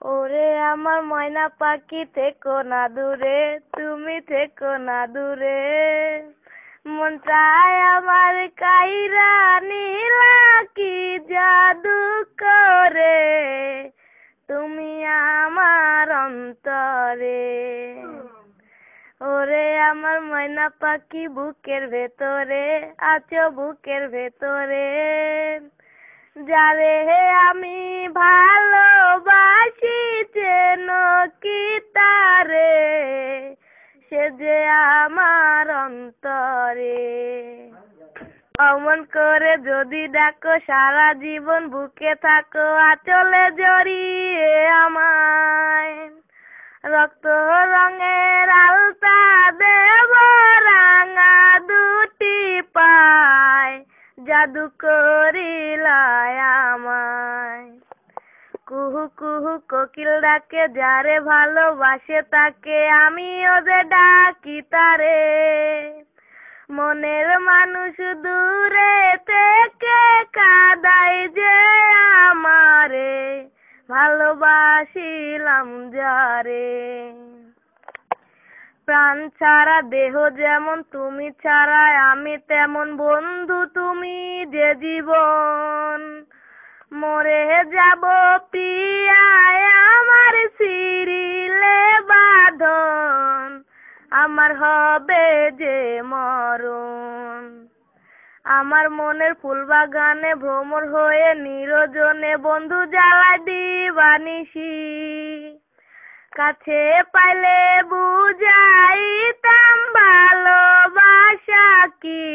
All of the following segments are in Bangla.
ওরে আমার ময়না পাখি থেকো না দূরে, তুমি থেকো না দূরে। মন চায় আমার কাইরা নীলা, কি জাদু করে তুমি আমার অন্তরে। ওরে আমার ময়না পাখি বুকের ভেতরে আছো, বুকের ভেতরে। যারে আমি ভালোবাসি চেন কি তারে, সে যে আমার অন্তরে। অমন করে যদি ডাকো সারা জীবন বুকে থাকো আঁচলে জড়িয়ে আমায়। রক্ত রঙের আলতা দেব রাঙা দুটি পায়, জাদু করিলায় আমায়। কুহু কুহু কোকিল ডাকে যারে ভালোবাসে তাকে, আমিও যে ডাকি তারে। মনের মানুষ দূরে থেকে কাঁদাই যে আমারে, ভালোবাসিলাম যারে। প্রাণ ছাড়া দেহ যেমন, তুমি ছাড়া আমি তেমন, বন্ধু তুমি যে জীবন। মরে যাব পিয়ায় আমার সিরিলে বাঁধন, আমার হবে যে মরণ। আমার মনের ফুল বাগানে ভ্রমর হয়ে নিরজনে বন্ধু জ্বালায় দিবানিশি। কাছে পাইলে বুঝাইতাম ভালোবাসা কি,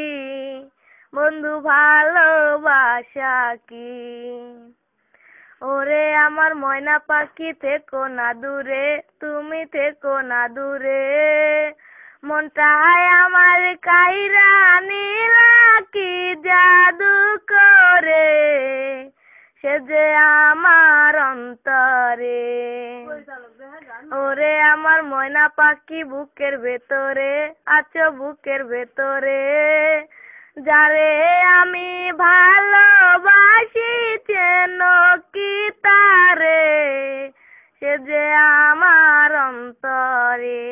বন্ধু ভালোবাসা কি। ওরে আমার ময়না পাখি থেকো না দূরে, তুমি থেকো না দূরে। মনটায় আমার কাইরা নীলা, কি জাদু করে সে যে আমার অন্তরে। ওরে আমার ময়না পাখি বুকের ভেতরে আছো, বুকের ভেতরে। যারে আমি ভালোবাসি চেন কি তারে, সে যে আমার অন্তরে।